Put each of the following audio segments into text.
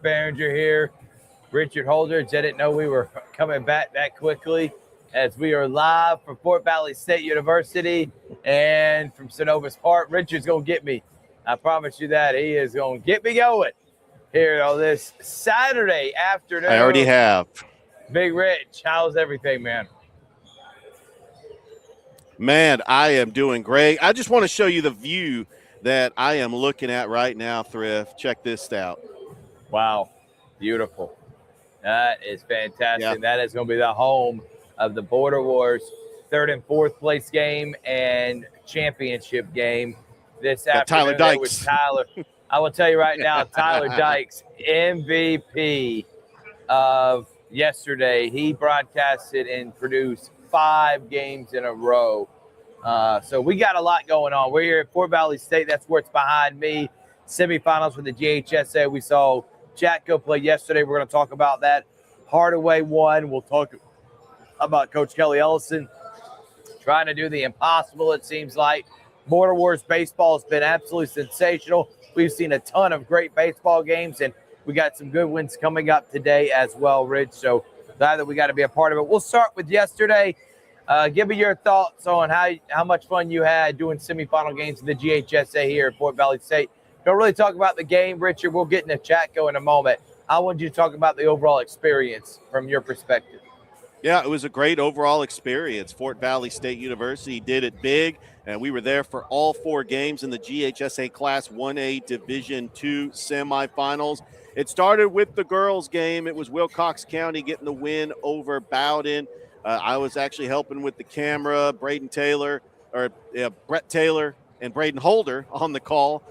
Barringer here. Richard Holdridge. I didn't know we were coming back that quickly as we are live from Fort Valley State University and from Synovus Park. Richard's going to get me. I promise you that. He is going to get me going here on this Saturday afternoon. I already have. Big Rich, how's everything, man? Man, I am doing great. I just want to show you the view that I am looking at right now, Thrift. Check this out. Wow, beautiful. That is fantastic. Yeah. That is going to be the home of the Border Wars third and fourth place game and championship game this afternoon. Tyler Dykes. With Tyler. I will tell you right now, Tyler Dykes, MVP of yesterday. He broadcasted and produced 5 games in a row. So we got a lot going on. We're here at Fort Valley State. That's where it's behind me. Semifinals for the GHSA. We saw Chatco play yesterday. We're going to talk about that. Hardaway won. We'll talk about Coach Kelly Ellison trying to do the impossible, it seems like. Border Wars baseball has been absolutely sensational. We've seen a ton of great baseball games, and we got some good wins coming up today as well, Rich. So glad that we got to be a part of it. We'll start with yesterday. Give me your thoughts on how much fun you had doing semifinal games of the GHSA here at Fort Valley State. Don't really talk about the game, Richard. We'll get into Chatco in a moment. I want you to talk about the overall experience from your perspective. Yeah, it was a great overall experience. Fort Valley State University did it big, and we were there for all 4 games in the GHSA Class 1A Division II semifinals. It started with the girls' game. It was Wilcox County getting the win over Bowden. I was actually helping with the camera, Brett Taylor and Braden Holder on the call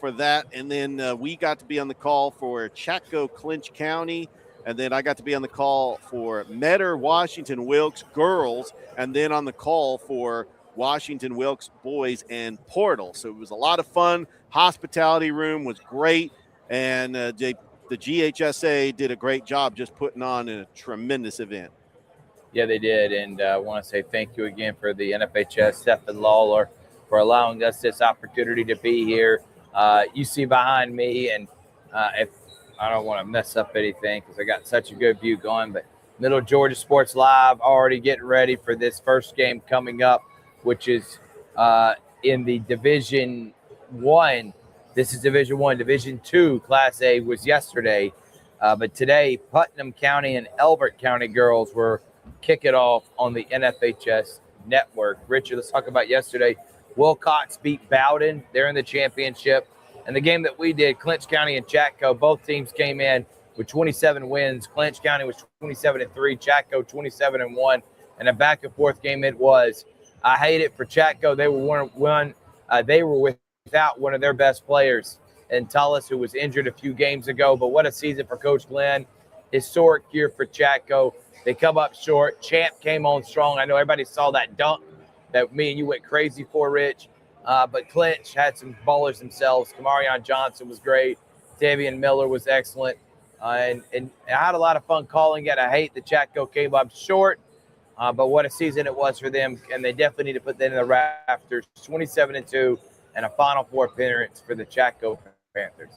for that. And then we got to be on the call for Chatco Clinch County. And then I got to be on the call for Metter, Washington Wilkes girls, and then on the call for Washington Wilkes boys and Portal. So it was a lot of fun. Hospitality room was great. And the GHSA did a great job just putting on a tremendous event. Yeah, they did. And I want to say thank you again for the NFHS, Stephen Lawler, for allowing us this opportunity to be here. You see behind me, and if I don't want to mess up anything because I got such a good view going, but Middle Georgia Sports Live already getting ready for this first game coming up, which is in the Division 1. This is Division 1. Division 2, Class A was yesterday. But today, Putnam County and Elbert County girls were kick it off on the NFHS network. Richard, let's talk about yesterday. Wilcox beat Bowden. They're in the championship. And the game that we did, Clinch County and Chatco, both teams came in with 27 wins. Clinch County was 27-3, Chatco 27-1, and a back and forth game it was. I hate it for Chatco. They were without one of their best players, and Tullis, who was injured a few games ago. But what a season for Coach Glenn. Historic year for Chatco. They come up short. Champ came on strong. I know everybody saw that dunk that me and you went crazy for, Rich. But Clinch had some ballers themselves. Kamarion Johnson was great. Davian Miller was excellent. And I had a lot of fun calling it. I hate that Chatco came up short, but what a season it was for them. And they definitely need to put that in the rafters. 27-2 and a Final Four appearance for the Chatco Panthers.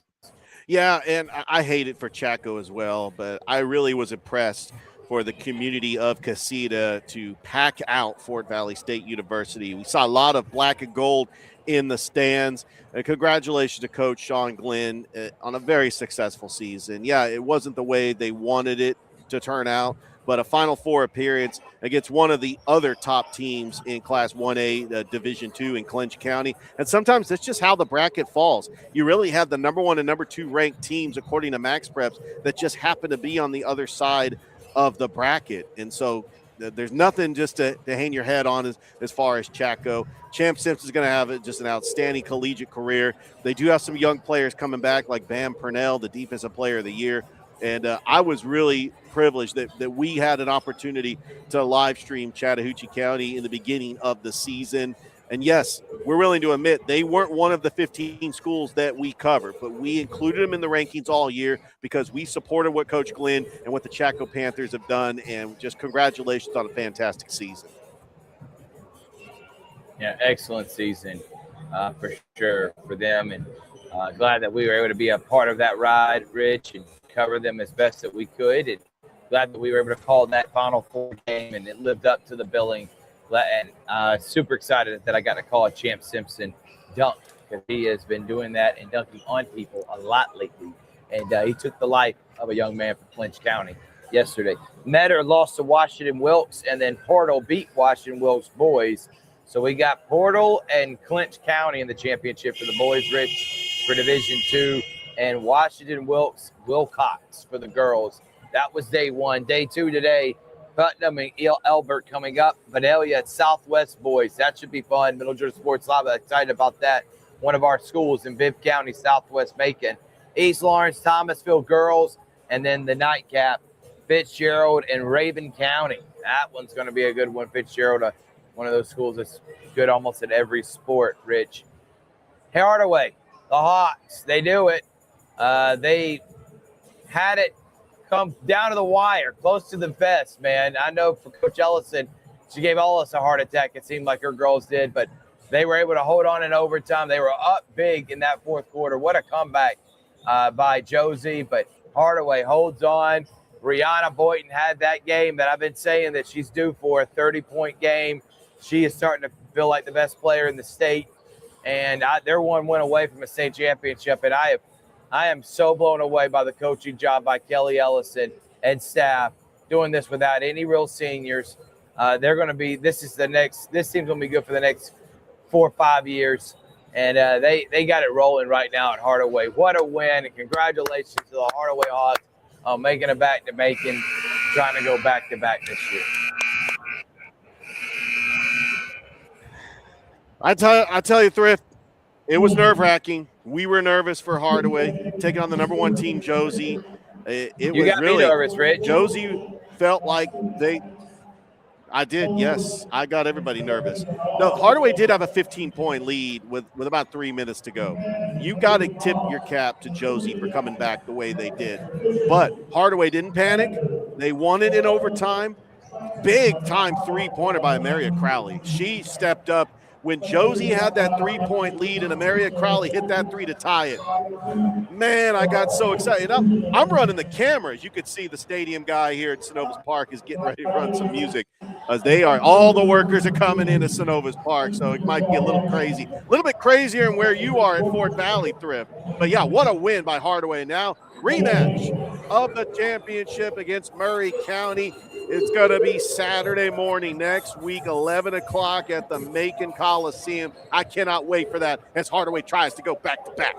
Yeah, and I hate it for Chatco as well, but I really was impressed for the community of Casita to pack out Fort Valley State University. We saw a lot of black and gold in the stands. And congratulations to Coach Sean Glenn on a very successful season. Yeah, it wasn't the way they wanted it to turn out, but a Final Four appearance against one of the other top teams in Class 1A, Division II in Clinch County. And sometimes that's just how the bracket falls. You really have the number 1 and number 2 ranked teams, according to Max Preps, that just happen to be on the other side of the bracket. And so there's nothing just to hang your head on as far as Chatco. Champ Simpson's going to have just an outstanding collegiate career. They do have some young players coming back like Bam Purnell, the Defensive Player of the Year. And I was really privileged that we had an opportunity to live stream Chattahoochee County in the beginning of the season. And yes, we're willing to admit they weren't one of the 15 schools that we covered, but we included them in the rankings all year because we supported what Coach Glenn and what the Chatco Panthers have done. And just congratulations on a fantastic season. Yeah, excellent season for sure for them. And Glad that we were able to be a part of that ride, Rich, and cover them as best that we could. And glad that we were able to call that Final Four game, and it lived up to the billing. And super excited that I got to call Champ Simpson dunk, because he has been doing that and dunking on people a lot lately. And he took the life of a young man from Clinch County yesterday. Metter lost to Washington Wilkes, and then Portal beat Washington Wilkes boys. So we got Portal and Clinch County in the championship for the boys, Rich, for Division II, and Washington Wilcox for the girls. That was day one. Day two today, Putnam and Elbert coming up. Vidalia at Southwest boys. That should be fun. Middle Georgia Sports Live, excited about that. One of our schools in Bibb County, Southwest Macon. East Lawrence, Thomasville girls, and then the nightcap, Fitzgerald and Raven County. That one's going to be a good one. Fitzgerald, one of those schools that's good almost at every sport, Rich. Hardaway, the Hawks, they do it. They had it come down to the wire, close to the vest, man. I know for Coach Ellison, she gave all us a heart attack. It seemed like her girls did, but they were able to hold on in overtime. They were up big in that fourth quarter. What a comeback by Josie, but Hardaway holds on. Brianna Boynton had that game that I've been saying that she's due for, a 30-point game. She is starting to feel like the best player in the state, and they're one win away from a state championship, and I am so blown away by the coaching job by Kelly Ellison and staff doing this without any real seniors. They're going to be – this team's going to be good for the next 4 or 5 years. And they got it rolling right now at Hardaway. What a win, and congratulations to the Hardaway Hawks on making it back to Macon, trying to go back-to-back this year. I tell you, Thrift, it was nerve-wracking. We were nervous for Hardaway, taking on the number one team, Josie. You got really me nervous, Rich. Josie felt like I did, yes. I got everybody nervous. No, Hardaway did have a 15-point lead with about 3 minutes to go. You got to tip your cap to Josie for coming back the way they did. But Hardaway didn't panic. They won it in overtime. Big-time three-pointer by Amaria Crowley. She stepped up when Josie had that 3-point lead and Amaria Crowley hit that three to tie it. Man, I got so excited. I'm running the camera. As you could see, the stadium guy here at Synovus Park is getting ready to run some music. As all the workers are coming into Synovus Park, so it might be a little crazy. A little bit crazier than where you are at Fort Valley, Thrift. But, yeah, what a win by Hardaway. Now, rematch of the championship against Murray County. It's going to be Saturday morning next week, 11 o'clock at the Macon Coliseum. I cannot wait for that as Hardaway tries to go back-to-back.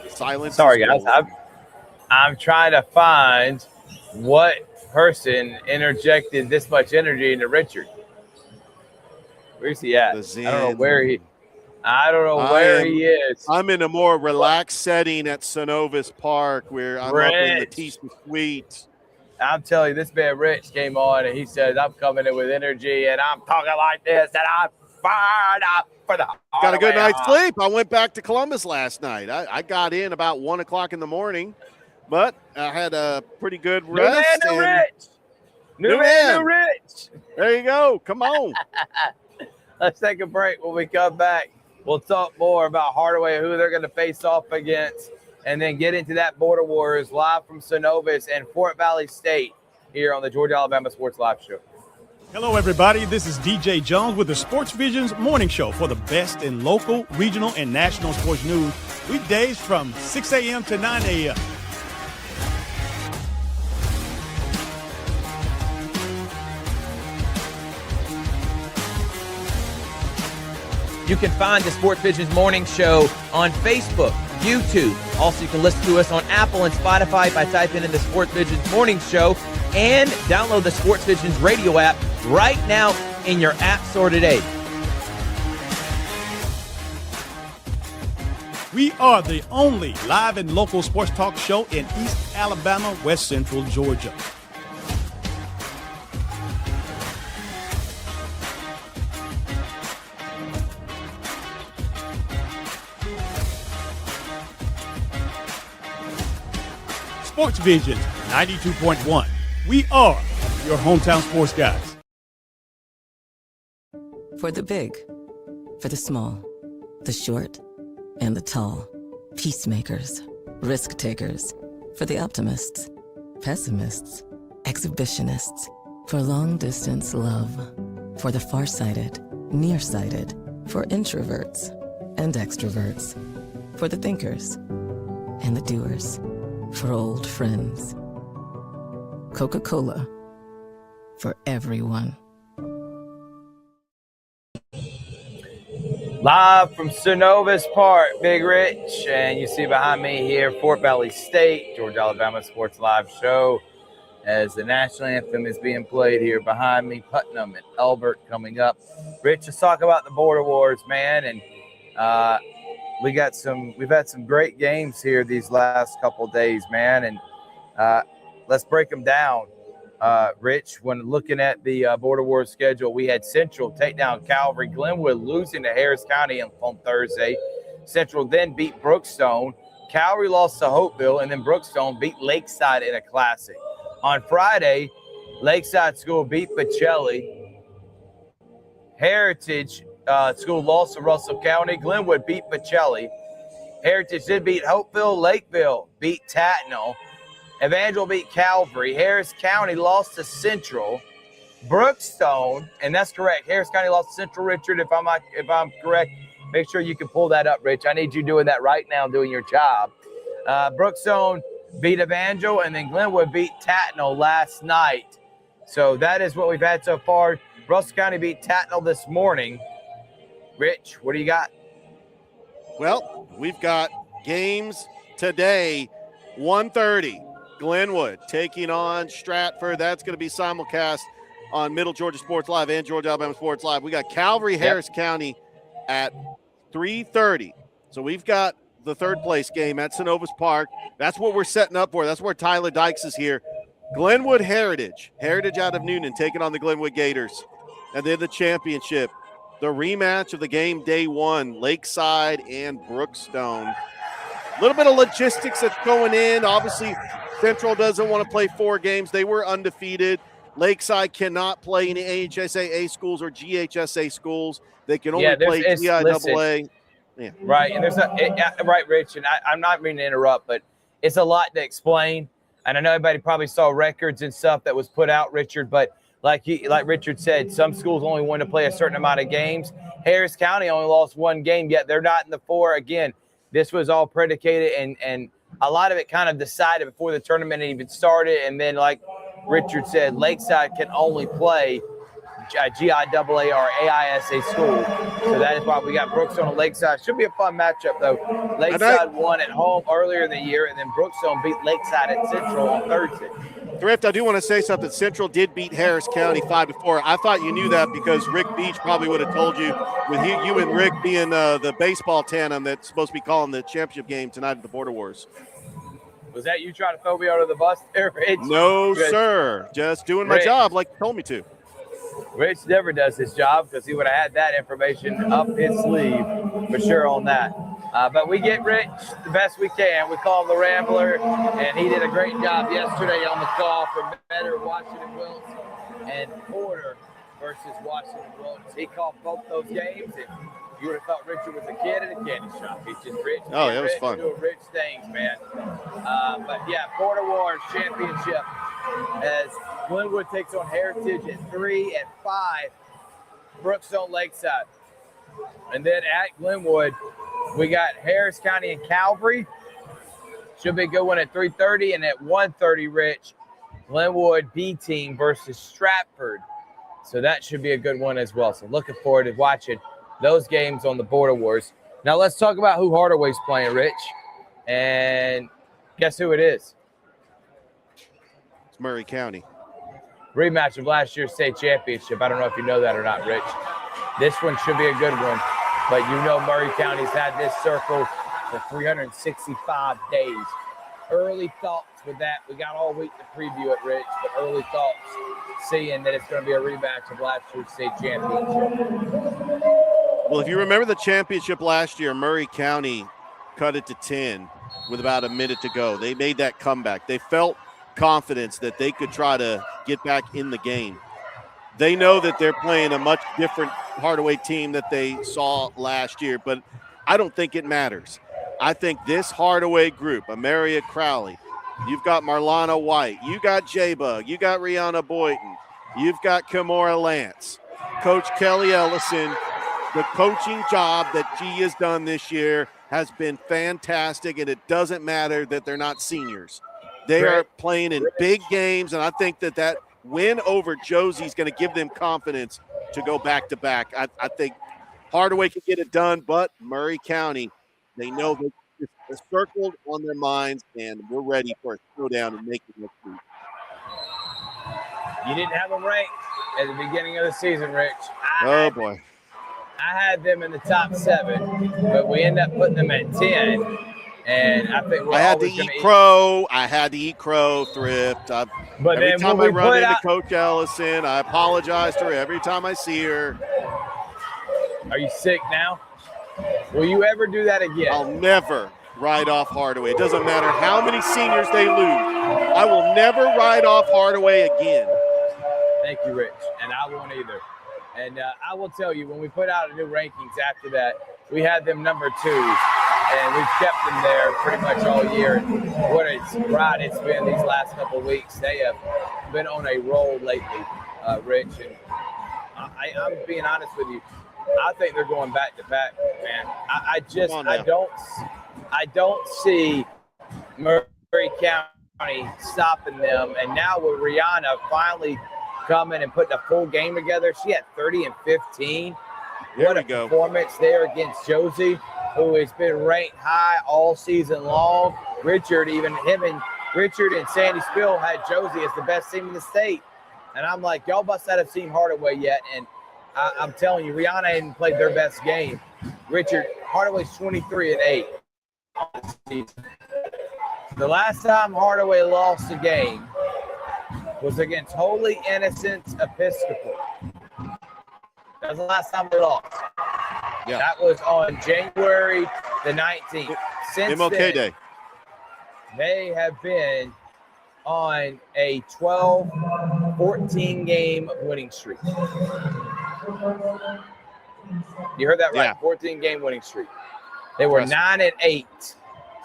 Silence. Sorry, guys. I'm trying to find what person interjected this much energy into Richard. Where's he at? I don't know where he is. I'm in a more relaxed setting at Synovus Park where I'm up in the Teaspoon Suite. I'm telling you, this man Rich came on and he says, I'm coming in with energy and I'm talking like this and I'm fired up for the Got a good night's sleep. I went back to Columbus last night. I got in about 1 o'clock in the morning, but I had a pretty good rest. New man, Rich. There you go. Come on. Let's take a break. When we come back, we'll talk more about Hardaway, who they're going to face off against, and then get into that Border Wars live from Synovus and Fort Valley State here on the Georgia-Alabama Sports Live Show. Hello, everybody. This is DJ Jones with the Sports Vision's morning show for the best in local, regional, and national sports news. Weekdays from 6 a.m. to 9 a.m. You can find the Sports Vision's morning show on Facebook, YouTube. Also, you can listen to us on Apple and Spotify by typing in the Sports Vision's morning show, and download the Sports Vision's radio app right now in your app store today. We are the only live and local sports talk show in East Alabama, West Central Georgia. Sports Vision 92.1. We are your hometown sports guys. For the big, for the small, the short, and the tall. Peacemakers, risk takers. For the optimists, pessimists, exhibitionists. For long distance love. For the farsighted, nearsighted. For introverts and extroverts. For the thinkers and the doers. For old friends. Coca-Cola. For everyone. Live from Synovus Park, Big Rich, and you see behind me here Fort Valley State, Georgia Alabama Sports Live Show, as the national anthem is being played here behind me. Putnam and Elbert coming up. Rich, let's talk about the border wars, man, and we've had some great games here these last couple of days, man, and let's break them down. Rich, when looking at the Border Wars schedule, we had Central take down Calvary, Glenwood losing to Harris County on Thursday. Central then beat Brookstone. Calvary lost to Hopeville, and then Brookstone beat Lakeside in a classic. On Friday, Lakeside School beat Pacelli. Heritage School lost to Russell County. Glenwood beat Pacelli. Heritage did beat Hopeville. Lakeville beat Tatnall. Evangel beat Calvary. Harris County lost to Central. Brookstone, and that's correct. Harris County lost to Central, Richard. If I'm correct, make sure you can pull that up, Rich. I need you doing that right now, doing your job. Brookstone beat Evangel, and then Glenwood beat Tatnall last night. So that is what we've had so far. Russell County beat Tatnall this morning. Rich, what do you got? Well, we've got games today, 1:30. Glenwood taking on Stratford. That's going to be simulcast on Middle Georgia Sports Live and Georgia Alabama Sports Live. We got Calvary, Harris County at 3:30. So we've got the third place game at Synovus Park. That's what we're setting up for. That's where Tyler Dykes is here. Glenwood Heritage out of Noonan taking on the Glenwood Gators. And then the championship, the rematch of the game day one, Lakeside and Brookstone. A little bit of logistics that's going in. Obviously, Central doesn't want to play 4 games. They were undefeated. Lakeside cannot play any AHSA schools or GHSA schools. They can only play GIAA. Yeah. Right, and right, Rich, and I'm not meaning to interrupt, but it's a lot to explain. And I know everybody probably saw records and stuff that was put out, Richard, but like Richard said, some schools only want to play a certain amount of games. Harris County only lost 1 game, yet they're not in the 4. Again, this was all predicated and a lot of it kind of decided before the tournament even started. And then, like Richard said, Lakeside can only play GIAA or AISA school. So that is why we got Brookstone and Lakeside. Should be a fun matchup, though. Lakeside won at home earlier in the year, and then Brookstone beat Lakeside at Central on Thursday. Thrift, I do want to say something. Central did beat Harris County 5-4. I thought you knew that because Rick Beach probably would have told you, with you and Rick being the baseball tandem that's supposed to be calling the championship game tonight at the Border Wars. Was that you trying to throw me under the bus there, Rich? No, sir. Just doing my job like you told me to. Rich never does his job because he would have had that information up his sleeve for sure on that. But we get Rich the best we can. We call him the Rambler, and he did a great job yesterday on the call for better Washington Wilkes and Porter versus Washington Wilkes. He called both those games, and you would have thought Richard was a kid in a candy shop. He's just rich. Oh, that was fun. Doing rich things, man. But yeah, Border Wars Championship as Glenwood takes on Heritage at 3, at 5, Brookstone Lakeside. And then at Glenwood, we got Harris County and Calvary. Should be a good one at 3:30. And at 1:30, Rich, Glenwood B team versus Stratford. So that should be a good one as well. So looking forward to watching those games on the Border Wars. Now let's talk about who Hardaway's playing, Rich. And guess who it is? It's Murray County. Rematch of last year's state championship. I don't know if you know that or not, Rich. This one should be a good one. But you know Murray County's had this circle for 365 days. Early thoughts with that. We got all week to preview it, Rich, but early thoughts seeing that it's going to be a rematch of last year's state championship. Well, if you remember the championship last year, Murray County cut it to 10 with about a minute to go. They made that comeback. They felt confidence that they could try to get back in the game. They know that they're playing a much different Hardaway team that they saw last year, but I don't think it matters. I think this Hardaway group, Amaria Crowley, you've got Marlana White, you got J-Bug, you got Rihanna Boynton, you've got Kimora Lance, Coach Kelly Ellison. The coaching job that she has done this year has been fantastic, and it doesn't matter that they're not seniors. They are playing in big games, and I think that win over Josie is going to give them confidence to go back-to-back. I think Hardaway can get it done, but Murray County, they know that it's circled on their minds, and we're ready for a showdown and make it next week. You didn't have them ranked at the beginning of the season, Rich. Oh, boy. I had them in the top 7, but we ended up putting them at 10. And I think I had to eat crow. I had to eat crow, Thrift. But every then time when I we run put into out, Coach Ellison, I apologize to her every time I see her. Are you sick now? Will you ever do that again? I'll never ride off Hardaway. It doesn't matter how many seniors they lose. I will never ride off Hardaway again. Thank you, Rich. And I won't either. And I will tell you, when we put out a new rankings after that, we had them number 2, and we've kept them there pretty much all year. And what it's been these last couple of weeks. They have been on a roll lately, Rich. And I'm being honest with you. I think they're going back to back, man. I don't see Murray County stopping them. And now with Rihanna finally coming and putting a full game together, she had 30 and 15. What a performance there against Josie, who has been ranked high all season long. Richard and Sandy Spill had Josie as the best team in the state. And I'm like, y'all must not have seen Hardaway yet. And I'm telling you, Rihanna hadn't played their best game. Hardaway's 23 and 8. The last time Hardaway lost a game was against Holy Innocents Episcopal. That was the last time they lost. Yeah. That was on January the 19th. Since MLK then, Day. They have been on a 12-14 game winning streak. You heard that right. 14 game winning streak. They were 9 and 8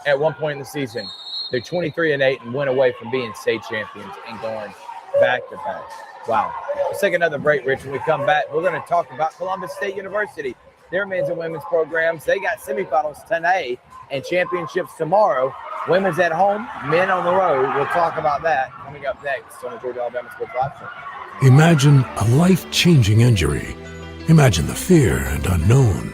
at one point in the season. They're 23 and 8 and went away from being state champions and going back to back. Wow. Let's take another break, Rich. When we come back, we're going to talk about Columbus State University, their men's and women's programs. They got semifinals today and championships tomorrow. Women's at home, men on the road. We'll talk about that coming up next on the Georgia Alabama Sports Live Show. Imagine a life-changing injury. Imagine the fear and unknown.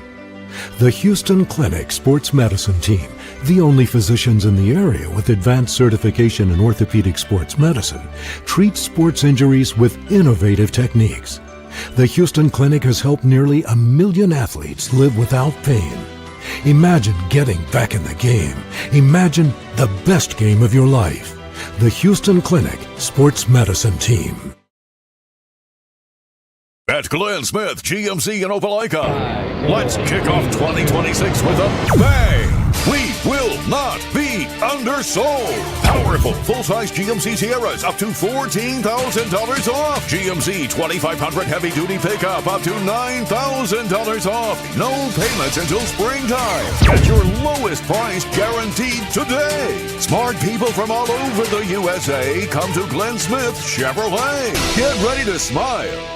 The Houston Clinic Sports Medicine Team, the only physicians in the area with advanced certification in orthopedic sports medicine, treats sports injuries with innovative techniques. The Houston Clinic has helped nearly 1 million athletes live without pain. Imagine getting back in the game. Imagine the best game of your life. The Houston Clinic Sports Medicine Team. At Glenn Smith GMC in Opelika, let's kick off 2026 with a bang! We will not be undersold. Powerful full-size GMC Sierras up to $14,000 off. GMC 2500 heavy-duty pickup up to $9,000 off. No payments until springtime. Get your lowest price guaranteed today. Smart people from all over the USA come to Glenn Smith Chevrolet. Get ready to smile.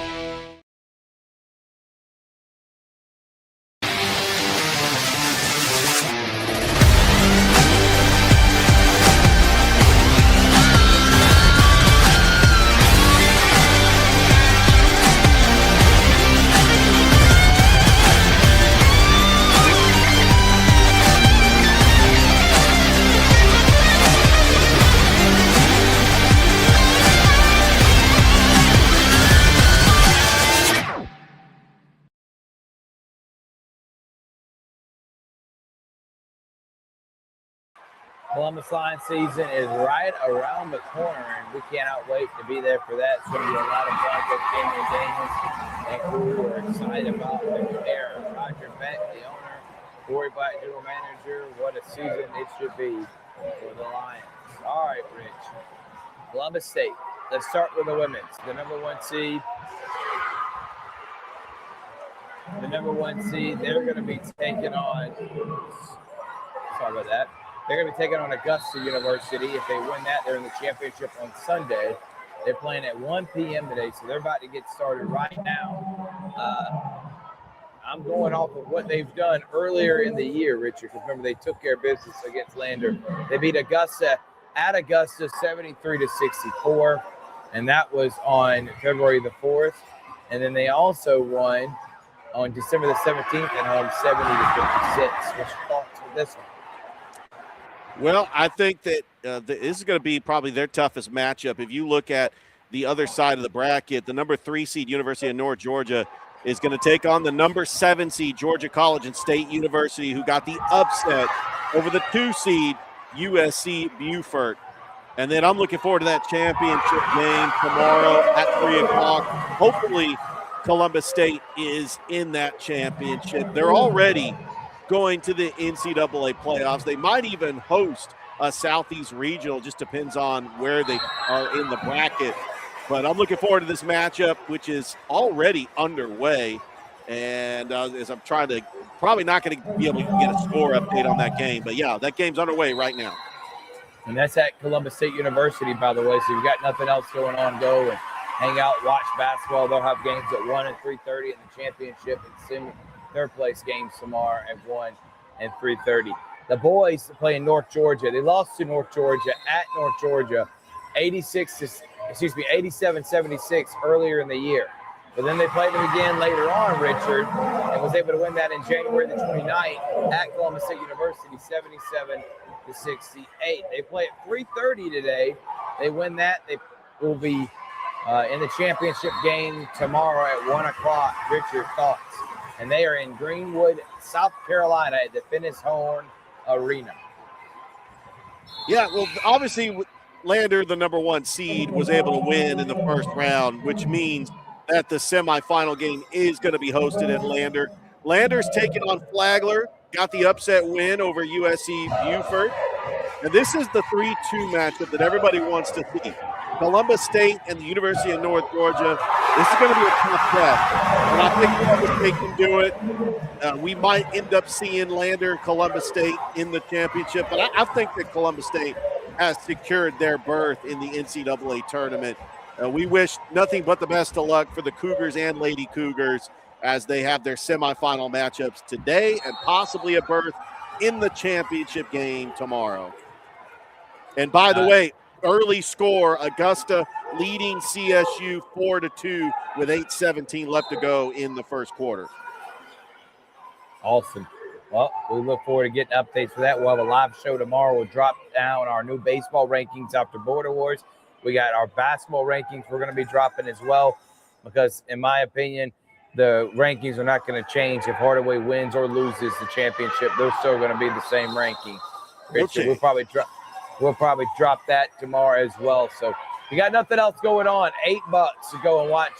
Columbus Lions season is right around the corner, and we cannot wait to be there for that. It's going to be a lot of fun. Coach Cameron Daniels and crew are excited about the air. Roger Beck, the owner, Corey Black, general manager. What a season it should be for the Lions. All right, Rich. Columbus State. Let's start with the women's. The number 1 seed the number 1 seed. They're going to be taking on, sorry about that. They're going to be taking on Augusta University. If they win that, they're in the championship on Sunday. They're playing at 1 p.m. today, so they're about to get started right now. I'm going off of what they've done earlier in the year, Richard, because remember they took care of business against Lander. They beat Augusta at Augusta 73-64, and that was on February the 4th. And then they also won on December the 17th at home 70-56. What's your thoughts with this one? Well, I think that this is going to be probably their toughest matchup. If you look at the other side of the bracket, the number 3 seed University of North Georgia is going to take on the number 7 seed Georgia College and State University, who got the upset over the 2 seed USC Beaufort. And then I'm looking forward to that championship game tomorrow at 3 o'clock. Hopefully Columbus State is in that championship. They're already going to the NCAA playoffs. They might even host a Southeast Regional, just depends on where they are in the bracket. But I'm looking forward to this matchup, which is already underway. And as I'm trying to, probably not going to be able to get a score update on that game. But, yeah, that game's underway right now. And that's at Columbus State University, by the way. So you've got nothing else going on, go and hang out, watch basketball. They'll have games at 1 and 3:30 in the championship, and third-place games tomorrow at 1 and 3:30. The boys play in North Georgia. They lost to North Georgia at North Georgia 87-76 earlier in the year. But then they played them again later on, Richard, and was able to win that in January the 29th at Columbus State University, 77-68. They play at 3:30 today. They win that. They will be in the championship game tomorrow at 1 o'clock. Richard, thoughts? And they are in Greenwood, South Carolina at the Finnis Horn Arena. Yeah, well, obviously Lander, the number 1 seed, was able to win in the first round, which means that the semifinal game is going to be hosted at Lander. Lander's taking on Flagler, got the upset win over USC Beaufort. And this is the 3-2 matchup that everybody wants to see. Columbus State and the University of North Georgia. This is going to be a tough test. And I think Columbus State can do it. We might end up seeing Lander, Columbus State in the championship. But I think that Columbus State has secured their berth in the NCAA tournament. We wish nothing but the best of luck for the Cougars and Lady Cougars as they have their semifinal matchups today and possibly a berth in the championship game tomorrow. And by the way, early score, Augusta leading CSU 4-2 with 8:17 left to go in the first quarter. Awesome. Well, we look forward to getting updates for that. We'll have a live show tomorrow. We'll drop down our new baseball rankings after Border Wars. We got our basketball rankings we're going to be dropping as well because, in my opinion, the rankings are not going to change if Hardaway wins or loses the championship. They're still going to be the same ranking. Richard, we'll probably drop that tomorrow as well. So you got nothing else going on. $8 to go and watch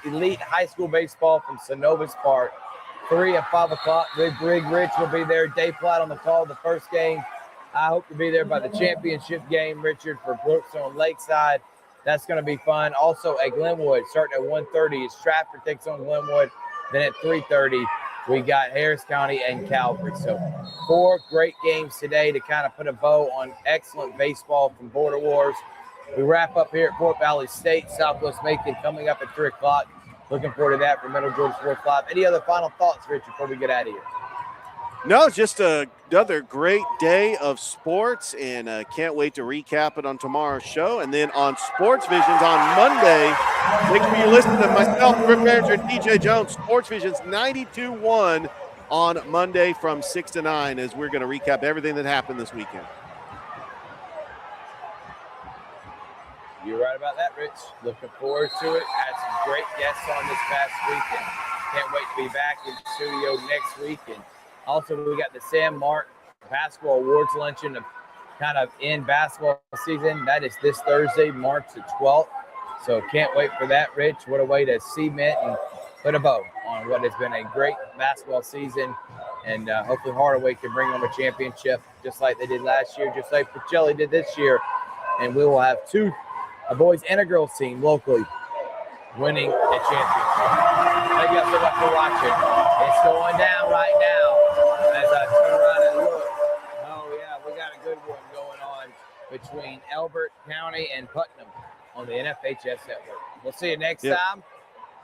elite high school baseball from Synovus Park. 3 and 5 o'clock. Big Rich will be there. Dave Platt on the call the first game. I hope to be there by the championship game, Richard, for Brooks on Lakeside. That's going to be fun. Also at Glenwood, starting at 1:30, Stratford takes on Glenwood. Then at 3:30, we got Harris County and Calvary. So 4 great games today to kind of put a bow on excellent baseball from Border Wars. We wrap up here at Fort Valley State, Southwest Macon, coming up at 3 o'clock. Looking forward to that from Middle Georgia Sports Live. Any other final thoughts, Richard, before we get out of here? No, just another great day of sports, and can't wait to recap it on tomorrow's show. And then on Sports Visions on Monday, make sure you listen to myself, Rick Barringer, and DJ Jones. Sports Visions 92.1 on Monday from 6 to 9 as we're going to recap everything that happened this weekend. You're right about that, Rich. Looking forward to it. Had some great guests on this past week, and can't wait to be back in the studio next week. And also, we got the Sam Mark Basketball Awards Luncheon of kind of in basketball season. That is this Thursday, March the 12th. So can't wait for that, Rich. What a way to cement and put a bow on what has been a great basketball season. And hopefully Hardaway can bring home a championship just like they did last year, just like Pacelli did this year. And we will have a boys and a girls team locally winning a championship. Thank you guys so much for watching. It's going down right now as I turn around and look. Oh, yeah, we got a good one going on between Elbert County and Putnam on the NFHS network. We'll see you next time.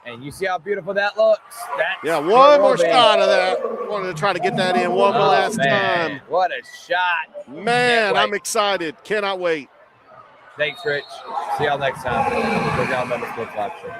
And you see how beautiful that looks? One more shot of that. Wanted to try to get that in one more last time. What a shot. Man, I'm excited. Cannot wait. Thanks, Rich. See y'all next time. Look out on the Sports Live Show.